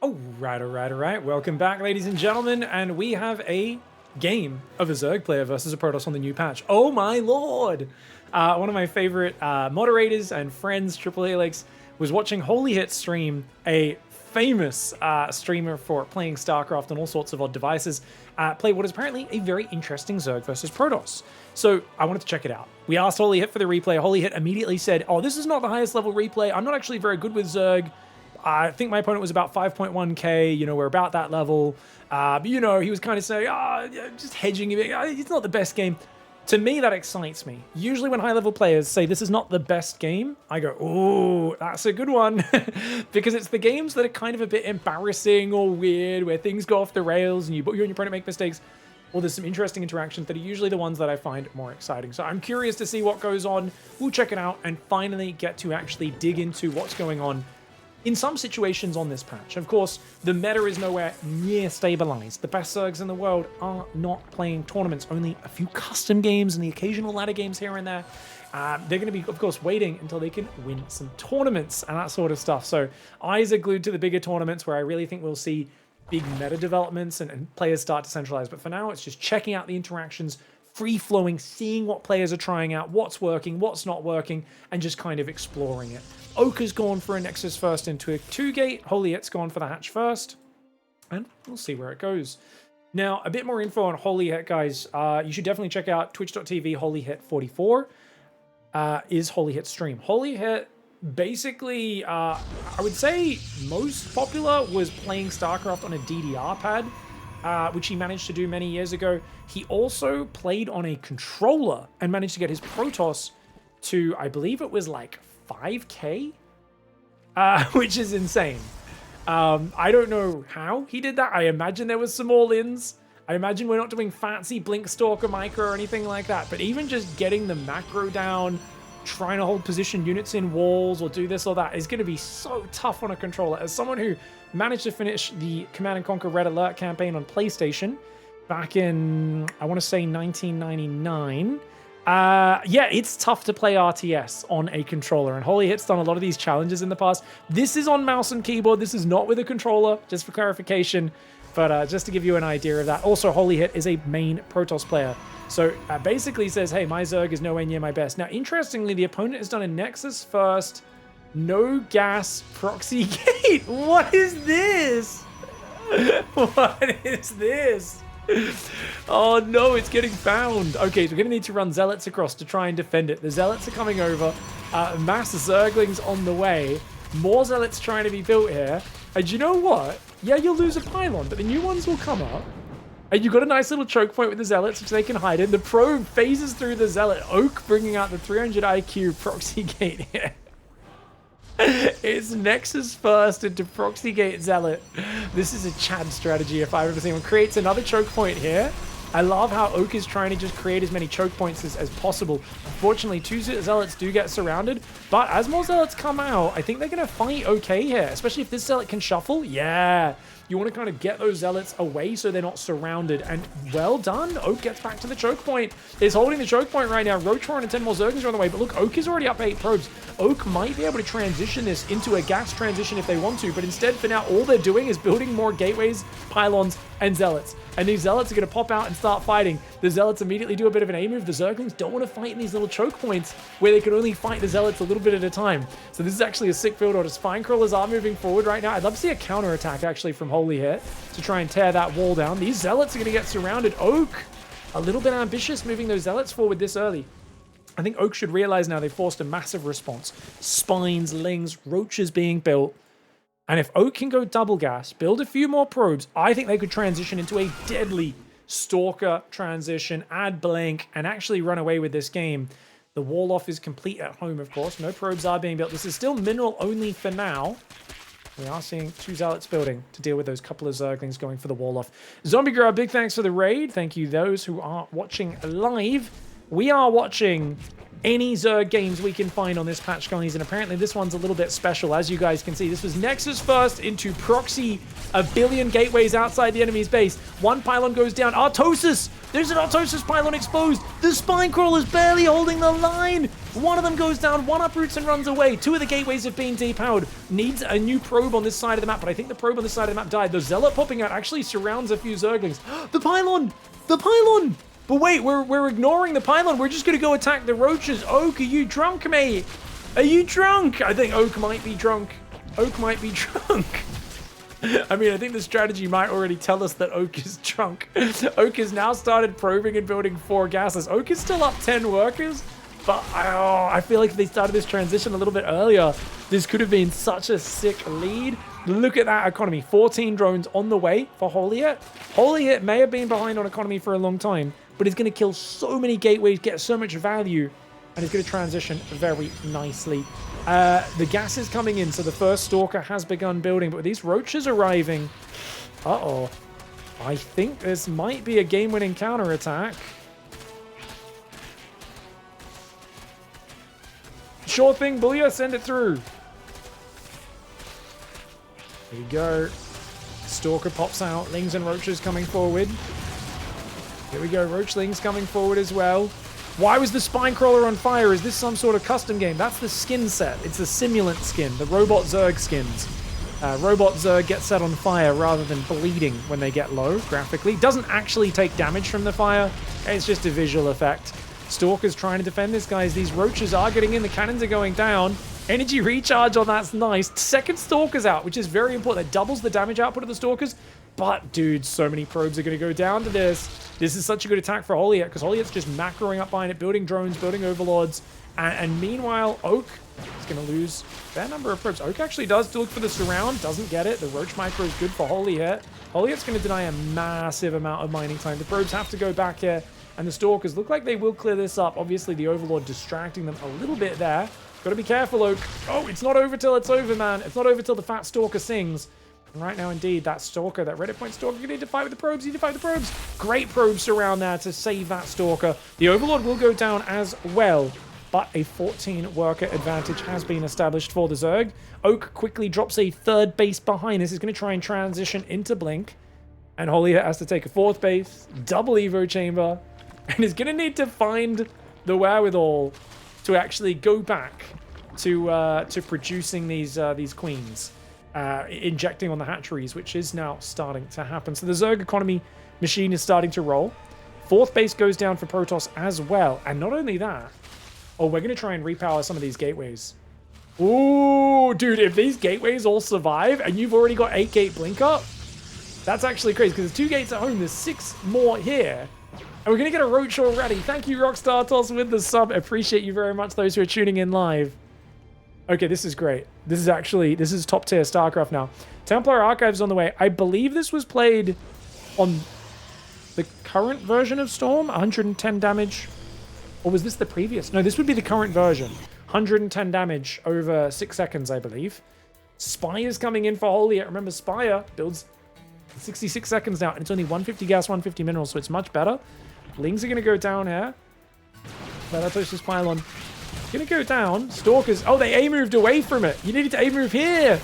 All right. Welcome back, ladies and gentlemen. And we have a game of a Zerg player versus a Protoss on the new patch. Oh my lord! One of my favorite moderators and friends, Triple Helix, was watching Holy Hit stream, a famous streamer for playing Starcraft on all sorts of odd devices, play what is apparently a very interesting Zerg versus Protoss. So I wanted to check it out. We asked Holy Hit for the replay. Holy Hit immediately said, oh, this is not the highest level replay. I'm not actually very good with Zerg. I think my opponent was about 5.1k, we're about that level. He was kind of saying, just hedging a bit. It's not the best game. To me, that excites me. Usually when high-level players say this is not the best game, I go, ooh, that's a good one. Because it's the games that are kind of a bit embarrassing or weird, where things go off the rails and you and your opponent make mistakes. Well, there's some interesting interactions that are usually the ones that I find more exciting. So I'm curious to see what goes on. We'll check it out and finally get to actually dig into what's going on in some situations on this patch. Of course, the meta is nowhere near stabilized. The best Zergs in the world are not playing tournaments, only a few custom games and the occasional ladder games here and there. They're going to be, of course, waiting until they can win some tournaments and that sort of stuff. So eyes are glued to the bigger tournaments where I really think we'll see big meta developments and players start to centralize. But for now, it's just checking out the interactions, free-flowing, seeing what players are trying out, what's working, what's not working, and just kind of exploring it. Oak has gone for a Nexus first into a 2-gate. Holy Hit's gone for the hatch first. And we'll see where it goes. Now, a bit more info on Holy Hit, guys. You should definitely check out twitch.tv holyhit44 is Holy Hit stream. Holy Hit, basically, I would say most popular was playing StarCraft on a DDR pad, which he managed to do many years ago. He also played on a controller and managed to get his Protoss to, I believe it was like 5k, which is insane. I don't know how he did that. I imagine there was some all-ins. I imagine we're not doing fancy Blink Stalker micro or anything like that, but even just getting the macro down, trying to hold position units in walls or do this or that is going to be so tough on a controller. As someone who managed to finish the Command & Conquer Red Alert campaign on PlayStation back in, I want to say 1999, yeah, it's tough to play RTS on a controller, and Holy Hit's done a lot of these challenges in the past. This is on mouse and keyboard. This is not with a controller, just for clarification, but just to give you an idea of that. Also, Holy Hit is a main Protoss player, so basically says, hey, my Zerg is nowhere near my best. Now, interestingly, the opponent has done a Nexus first, no gas Proxy gate. What is this? What is this? Oh no, it's getting found. Okay, so we're gonna need to run Zealots across to try and defend it. The Zealots are coming over. Mass Zerglings on the way. More Zealots trying to be built here. And you know what? Yeah, you'll lose a pylon, but the new ones will come up. And you've got a nice little choke point with the Zealots, which they can hide in. The probe phases through the Zealot. Oak bringing out the 300 IQ Proxy gate here. It's Nexus first into Proxy Gate Zealot. This is a Chad strategy if I've ever seen one. Creates another choke point here. I love how Oak is trying to just create as many choke points as possible. Unfortunately, two Zealots do get surrounded, but as more Zealots come out, I think they're going to fight okay here, especially if this Zealot can shuffle. Yeah. You want to kind of get those Zealots away so they're not surrounded. And well done. Oak gets back to the choke point. Is holding the choke point right now. Rotron and 10 more Zerglings are on the way. But look, Oak is already up 8 probes. Oak might be able to transition this into a gas transition if they want to. But instead, for now, all they're doing is building more gateways, pylons, and Zealots. And these Zealots are going to pop out and start fighting. The Zealots immediately do a bit of an A move. The Zerglings don't want to fight in these little choke points where they can only fight the Zealots a little bit at a time. So this is actually a sick field order. Spine Crawlers are moving forward right now. I'd love to see a counterattack actually from Holy Hit to try and tear that wall down. These Zealots are going to get surrounded. Oak, a little bit ambitious moving those Zealots forward this early. I think Oak should realize now they've forced a massive response. Spines, Lings, Roaches being built. And if Oak can go double gas, build a few more probes, I think they could transition into a deadly Stalker transition, add Blink, and actually run away with this game. The wall off is complete at home, of course. No probes are being built. This is still mineral only for now. We are seeing 2 Zealots building to deal with those couple of Zerglings going for the wall off. Zombie Girl, big thanks for the raid. Thank you those who are watching live. We are watching any Zerg games we can find on this patch, guys, and apparently this one's a little bit special. As you guys can see, this was Nexus first into Proxy, a billion gateways outside the enemy's base. One pylon goes down. Artosis! There's an Artosis pylon exposed. The Spine Crawler's barely holding the line. One of them goes down, one uproots and runs away. Two of the gateways have been depowered. Needs a new probe on this side of the map, but I think the probe on this side of the map died. The Zealot popping out actually surrounds a few Zerglings. The pylon! The pylon! But wait, we're ignoring the pylon. We're just going to go attack the roaches. Oak, are you drunk, mate? Are you drunk? I think Oak might be drunk. Oak might be drunk. I mean, I think the strategy might already tell us that Oak is drunk. Oak has now started probing and building 4 gases. Oak is still up 10 workers, but I feel like if they started this transition a little bit earlier, this could have been such a sick lead. Look at that economy. 14 drones on the way for Holiet. Holiet may have been behind on economy for a long time, but he's going to kill so many gateways, get so much value, and he's going to transition very nicely. The gas is coming in, so the first Stalker has begun building, but with these roaches arriving, uh-oh, I think this might be a game-winning counterattack. Sure thing, Booyah, send it through. Here we go. Stalker pops out, Lings and Roaches coming forward. Here we go, Roachlings coming forward as well. Why was the Spine Crawler on fire? Is this some sort of custom game? That's the skin set. It's the simulant skin, the Robot Zerg skins. Robot Zerg gets set on fire rather than bleeding when they get low, graphically. Doesn't actually take damage from the fire. It's just a visual effect. Stalker's trying to defend this, guys. These Roaches are getting in. The cannons are going down. Energy recharge on that's nice. Second Stalker's out, which is very important. That doubles the damage output of the Stalkers. But, dude, so many probes are going to go down to this. This is such a good attack for Holiet, because Holiet's just macroing up behind it, building drones, building overlords. And meanwhile, Oak is going to lose a fair number of probes. Oak actually does look for the surround, doesn't get it. The Roach Micro is good for Holiet. Holiet's going to deny a massive amount of mining time. The probes have to go back here, and the Stalkers look like they will clear this up. Obviously, the Overlord distracting them a little bit there. Got to be careful, Oak. Oh, it's not over till it's over, man. It's not over till the fat Stalker sings. And right now, indeed, that Stalker, that Reddit point Stalker, you need to fight with the probes, you need to fight the probes. Great probes around there to save that Stalker. The Overlord will go down as well, but a 14 worker advantage has been established for the Zerg. Oak quickly drops a third base behind this. He's going to try and transition into Blink. And Holiet has to take a 4th base, double Evo chamber, and is going to need to find the wherewithal to actually go back to producing these queens. Injecting on the hatcheries, which is now starting to happen. So the Zerg economy machine is starting to roll. 4th base goes down for Protoss as well. And not only that, oh, we're going to try and repower some of these gateways. Ooh, dude, if these gateways all survive and you've already got 8 gate blink up, that's actually crazy, because there's 2 gates at home, there's 6 more here. And we're going to get a Roach already. Thank you, Rockstar Toss, with the sub. Appreciate you very much, those who are tuning in live. Okay, this is great. This is top tier StarCraft now. Templar Archives on the way. I believe this was played on the current version of Storm, 110 damage. Or was this the previous? No, this would be the current version. 110 damage over 6 seconds, I believe. Spire's coming in for Holiet. Remember, Spire builds 66 seconds now, and it's only 150 gas, 150 minerals, so it's much better. Lings are going to go down here. Thanatos' pylon. Gonna go down. Stalkers. Oh, they A-moved away from it. You needed to A-move here.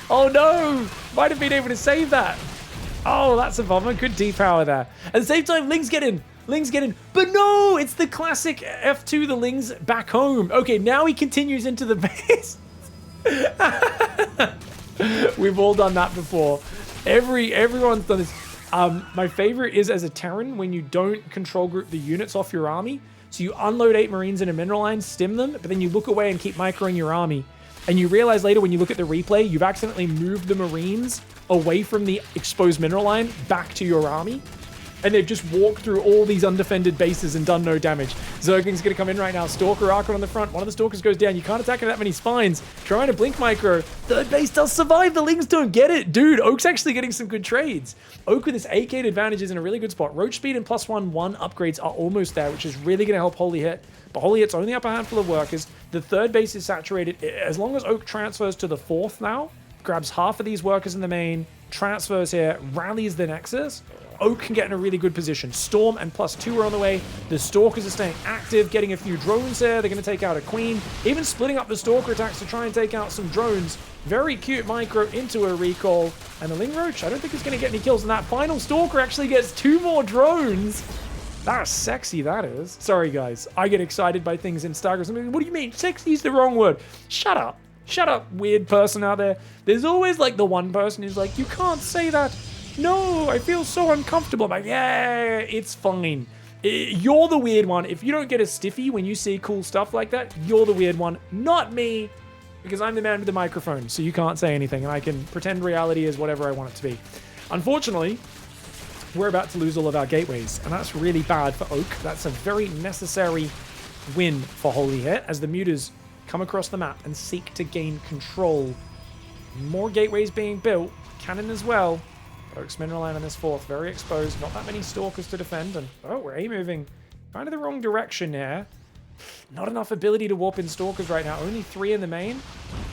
Oh, no. Might have been able to save that. Oh, that's a bummer. Good depower there. At the same time, Lings get in. Lings get in. But no, it's the classic F2, the Lings back home. Okay, now he continues into the base. We've all done that before. Everyone's done this. My favorite is as a Terran, when you don't control group the units off your army. So you unload 8 Marines in a mineral line, stim them, but then you look away and keep microing your army. And you realize later when you look at the replay, you've accidentally moved the Marines away from the exposed mineral line back to your army. And they've just walked through all these undefended bases and done no damage. Zergling's going to come in right now. Stalker Archon on the front. One of the Stalkers goes down. You can't attack that many spines. Trying to blink micro. Third base does survive. The Lings don't get it. Dude, Oak's actually getting some good trades. Oak with his 8-gate advantage is in a really good spot. Roach speed and +1/+1 upgrades are almost there, which is really going to help Holiet. But Holiet's only up a handful of workers. The third base is saturated. As long as Oak transfers to the 4th now, grabs half of these workers in the main, transfers here, rallies the Nexus, Oak can get in a really good position. Storm and +2 are on the way. The Stalkers are staying active, getting a few drones there. They're going to take out a Queen. Even splitting up the Stalker attacks to try and take out some drones. Very cute micro into a recall. And the Ling Roach, I don't think it's going to get any kills. And that final Stalker actually gets 2 more drones. That's sexy, that is. Sorry, guys. I get excited by things in Starcraft. I mean, what do you mean? Sexy is the wrong word. Shut up. Shut up, weird person out there. There's always like the one person who's like, you can't say that. No, I feel so uncomfortable. I'm like, yeah, it's fine. You're the weird one. If you don't get a stiffy when you see cool stuff like that, you're the weird one, not me. Because I'm the man with the microphone, so you can't say anything, and I can pretend reality is whatever I want it to be. Unfortunately, we're about to lose all of our gateways, and that's really bad for Oak. That's a very necessary win for Holy Hit, as the Mutas come across the map and seek to gain control. More gateways being built, cannon as well. Oak's Mineral Line on this 4th, very exposed. Not that many Stalkers to defend, and oh, we're A-moving kind of the wrong direction here. Not enough ability to warp in Stalkers right now. Only 3 in the main.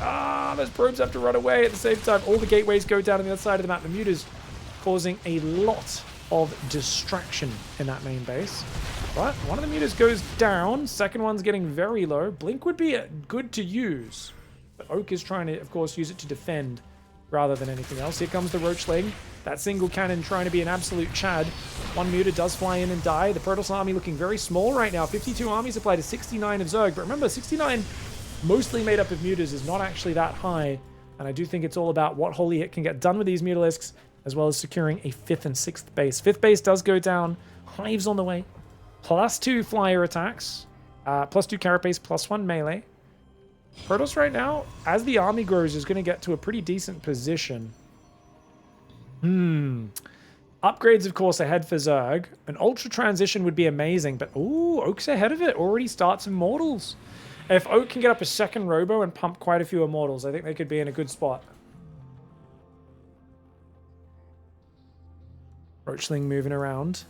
Ah, those probes have to run away at the same time. All the gateways go down on the other side of the map. The Mutas causing a lot of distraction in that main base. But one of the Mutas goes down. Second one's getting very low. Blink would be good to use. But Oak is trying to, of course, use it to defend rather than anything else. Here comes the Roachling. That single cannon trying to be an absolute Chad. One Muta does fly in and die. The Protoss army looking very small right now. 52 army supply to 69 of Zerg. But remember, 69 mostly made up of Mutas is not actually that high. And I do think it's all about what Holy Hit can get done with these Mutalisks, as well as securing a 5th and 6th base. 5th base does go down. Hives on the way. +2 flyer attacks. +2 carapace, +1 melee. Protoss right now, as the army grows, is going to get to a pretty decent position. Upgrades, of course, ahead for Zerg. An Ultra Transition would be amazing, but ooh, Oak's ahead of it. Already starts Immortals. If Oak can get up a 2nd Robo and pump quite a few Immortals, I think they could be in a good spot. Roachling moving around.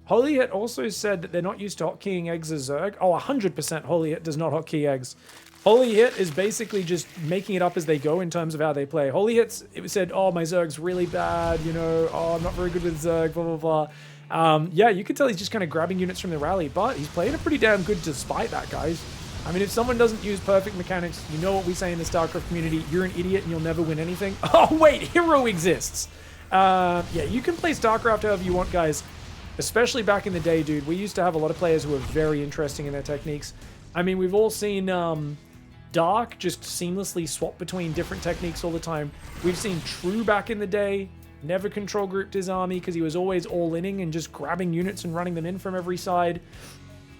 Holy Hit also said that they're not used to hotkeying eggs as Zerg. Oh, 100% Holy Hit does not hotkey eggs. Holy Hit is basically just making it up as they go in terms of how they play. Holy Hit's, it said, oh, my Zerg's really bad, you know, oh, I'm not very good with Zerg, blah, blah, blah. Yeah, you can tell he's just kind of grabbing units from the rally, but he's playing it pretty damn good despite that, guys. I mean, if someone doesn't use perfect mechanics, you know what we say in the StarCraft community, you're an idiot and you'll never win anything. Oh, wait, Hero exists. Yeah, you can play StarCraft however you want, guys. Especially back in the day, dude. We used to have a lot of players who were very interesting in their techniques. I mean, we've all seen Dark just seamlessly swap between different techniques all the time. We've seen True back in the day never control grouped his army because he was always all-inning and just grabbing units and running them in from every side.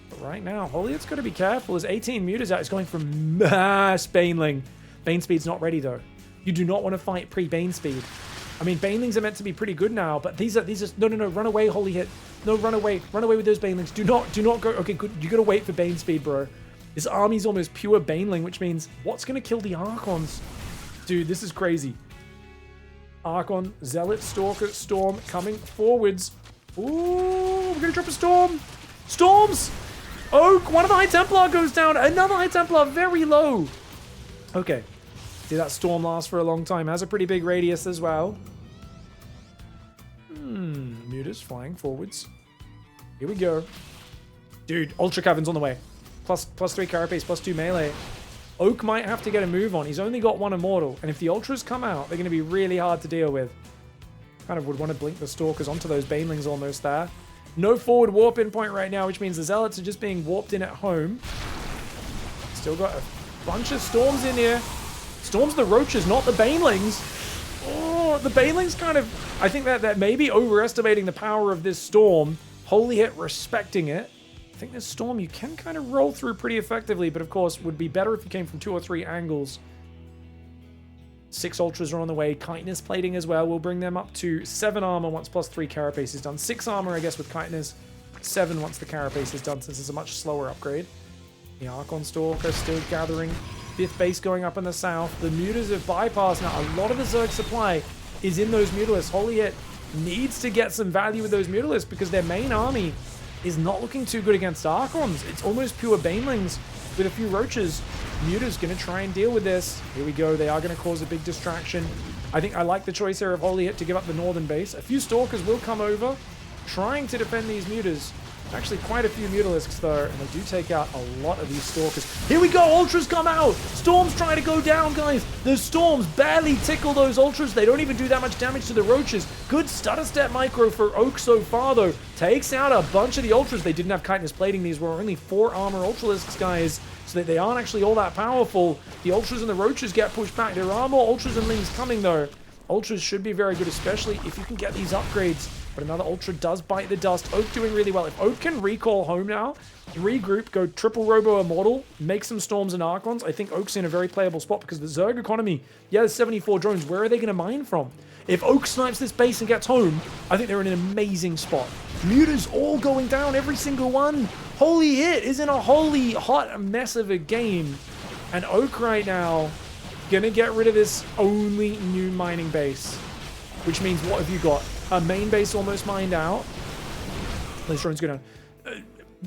But right now, Holy Hit's got to be careful. There's 18 Mutas out. He's going for mass Baneling. Bane speed's not ready, though. You do not want to fight pre-Bane speed. I mean, Banelings are meant to be pretty good now, but these are no, run away, Holy Hit. No, run away with those Banelings. Do not go. Okay, good. You gotta wait for Bane speed, bro. This army's almost pure Baneling, which means what's gonna kill the Archons? Dude, this is crazy. Archon, Zealot, Stalker, Storm coming forwards. Ooh, we're gonna drop a Storm. Storms! Oak, one of the High Templar goes down. Another High Templar, very low. Okay. See, that Storm lasts for a long time. Has a pretty big radius as well. Mutas flying forwards. Here we go. Dude, Ultra Cavern's on the way. Plus 3 carapace, +2 melee. Oak might have to get a move on. He's only got 1 Immortal. And if the Ultras come out, they're going to be really hard to deal with. Kind of would want to blink the Stalkers onto those Banelings almost there. No forward warp in point right now, which means the Zealots are just being warped in at home. Still got a bunch of Storms in here. Storms the Roaches, not the Banelings. Oh, the Banelings kind of... I think that maybe overestimating the power of this Storm. Holy Hit respecting it. I think this Storm you can kind of roll through pretty effectively, but of course would be better if you came from 2 or 3 angles. 6 Ultras are on the way. Chitinous plating as well. We'll bring them up to 7 armor once +3 carapace is done. 6 armor, I guess, with Chitinous. 7 once the carapace is done, since it's a much slower upgrade. The Archon Stalker still gathering. 5th base going up in the south. The Mutas have bypassed now. A lot of the Zerg supply is in those Mutalisks. Holy Hit needs to get some value with those Mutalisks because their main army is not looking too good against Archons. It's almost pure Banelings with a few Roaches. Muta's going to try and deal with this. Here we go. They are going to cause a big distraction. I think I like the choice here of Holy Hit to give up the northern base. A few Stalkers will come over, trying to defend these Mutas. Actually, quite a few Mutalisks, though, and they do take out a lot of these Stalkers. Here we go! Ultras come out! Storm's trying to go down, guys! The Storms barely tickle those Ultras. They don't even do that much damage to the Roaches. Good stutter step micro for Oak so far, though. Takes out a bunch of the Ultras. They didn't have chitinous plating. These were only 4 armor Ultralisks, guys, so that they aren't actually all that powerful. The Ultras and the Roaches get pushed back. There are more Ultras and Lings coming, though. Ultras should be very good, especially if you can get these upgrades. But another Ultra does bite the dust. Oak doing really well. If Oak can recall home now, regroup, go triple Robo Immortal, make some Storms and Archons, I think Oak's in a very playable spot because the Zerg economy, yeah, there's 74 drones. Where are they going to mine from? If Oak snipes this base and gets home, I think they're in an amazing spot. Mutas all going down, every single one. Holy Hit is in a holy hot mess of a game. And Oak right now, gonna get rid of this only new mining base. Which means, what have you got? A main base almost mined out. Those drones go down.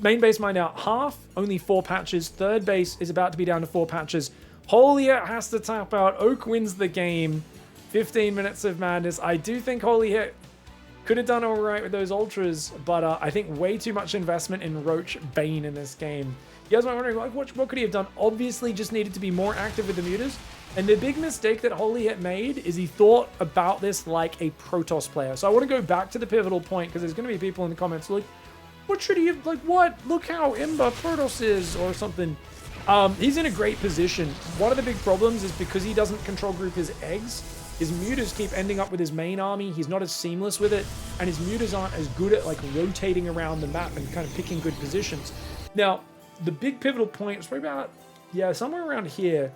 Main base mined out half, only 4 patches. Third base is about to be down to 4 patches. Holy Hit has to tap out. Oak wins the game. 15 minutes of madness. I do think Holy Hit could have done all right with those Ultras, but I think way too much investment in Roach Bane in this game. You guys might be wondering, like, what could he have done? Obviously, just needed to be more active with the Mutas. And the big mistake that Holy Hit made is he thought about this like a Protoss player. So I want to go back to the pivotal point because there's going to be people in the comments like, what should he have, like, what? Look how Imba Protoss is or something. He's in a great position. One of the big problems is because he doesn't control group his eggs, his Mutas keep ending up with his main army. He's not as seamless with it. And his Mutas aren't as good at like rotating around the map and kind of picking good positions. Now, the big pivotal point is probably about, yeah, somewhere around here.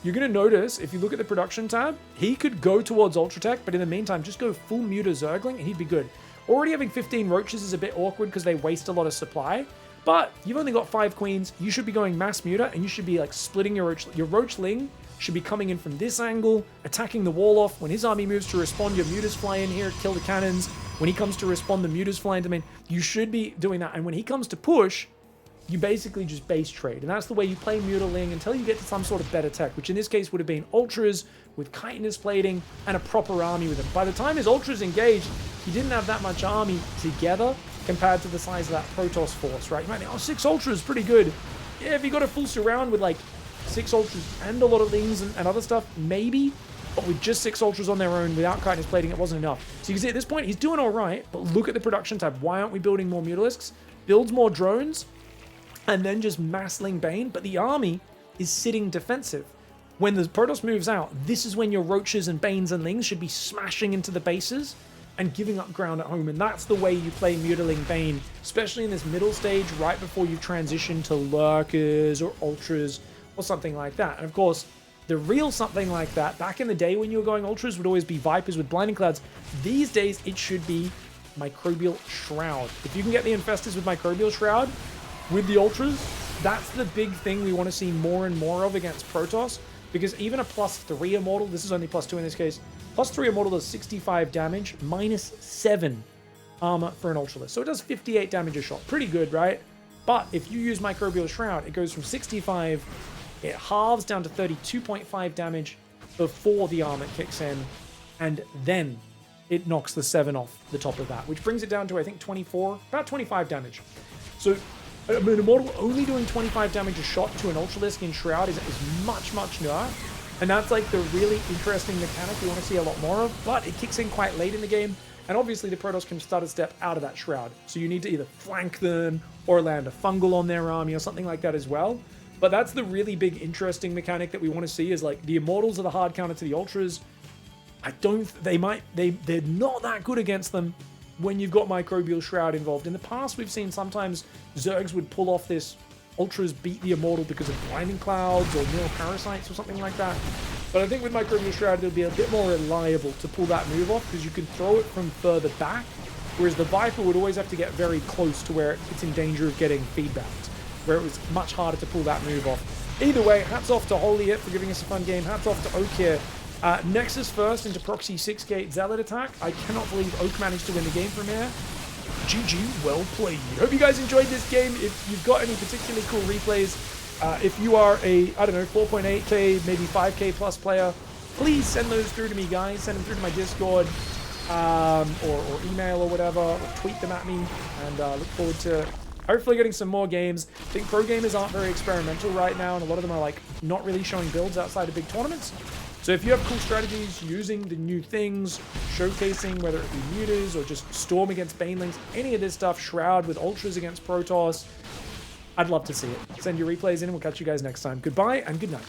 You're going to notice, if you look at the production tab, he could go towards Ultratech, but in the meantime, just go full Muta Zergling, and he'd be good. Already having 15 Roaches is a bit awkward because they waste a lot of supply, but you've only got 5 Queens. You should be going mass Muta, and you should be like splitting your Roach. Your Roachling should be coming in from this angle, attacking the wall off. When his army moves to respond, your Mutas fly in here, kill the cannons. When he comes to respond, the Mutas fly into main. You should be doing that, and when he comes to push, you basically just base trade. And that's the way you play Mutaling until you get to some sort of better tech, which in this case would have been Ultras with chitinous plating and a proper army with him. By the time his Ultras engaged, he didn't have that much army together compared to the size of that Protoss force, right? You might think, oh, 6 Ultras, pretty good. Yeah, if you got a full surround with like 6 Ultras and a lot of Lings and other stuff, maybe. But with just 6 Ultras on their own without chitinous plating, it wasn't enough. So you can see at this point, he's doing all right, but look at the production tab. Why aren't we building more Mutalisks? Builds more drones, and then just massling Bane, but the army is sitting defensive. When the Protoss moves out, this is when your Roaches and Banes and Lings should be smashing into the bases and giving up ground at home, and that's the way you play Mutaling Bane, especially in this middle stage right before you transition to Lurkers or Ultras or something like that. And of course, the real something like that, back in the day when you were going Ultras, would always be Vipers with Blinding Clouds. These days, it should be Microbial Shroud. If you can get the Infestors with Microbial Shroud, with the Ultras, that's the big thing we want to see more and more of against Protoss, because even a +3 Immortal, this is only +2 in this case, +3 Immortal does 65 damage, -7 armor for an Ultralist. So it does 58 damage a shot. Pretty good, right? But if you use Microbial Shroud, it goes from 65, it halves down to 32.5 damage before the armor kicks in, and then it knocks the 7 off the top of that, which brings it down to, I think, 24, about 25 damage. So an Immortal only doing 25 damage a shot to an Ultralisk in Shroud is much, much nerf. And that's like the really interesting mechanic we want to see a lot more of, but it kicks in quite late in the game. And obviously the Protoss can start a step out of that Shroud. So you need to either flank them or land a Fungal on their army or something like that as well. But that's the really big interesting mechanic that we want to see, is like the Immortals are the hard counter to the Ultras. They're not that good against them when you've got Microbial Shroud involved. In the past, we've seen sometimes Zergs would pull off this Ultras beat the Immortal because of Blinding Clouds or Mill Parasites or something like that. But I think with Microbial Shroud, it'll be a bit more reliable to pull that move off because you can throw it from further back, whereas the Viper would always have to get very close to where it's in danger of getting feedbacked, where it was much harder to pull that move off. Either way, hats off to Holy Hit for giving us a fun game. Hats off to Oak here. Nexus first into Proxy 6-gate Zealot attack. I cannot believe Oak managed to win the game from here. GG, well played. Hope you guys enjoyed this game. If you've got any particularly cool replays, if you are a, I don't know, 4.8k, maybe 5k plus player, please send those through to me, guys. Send them through to my Discord or email or whatever, or tweet them at me, and look forward to hopefully getting some more games. I think pro gamers aren't very experimental right now, and a lot of them are like not really showing builds outside of big tournaments. So if you have cool strategies using the new things, showcasing whether it be mutas or just Storm against Banelings, any of this stuff, Shroud with Ultras against Protoss, I'd love to see it. Send your replays in and we'll catch you guys next time. Goodbye and good night.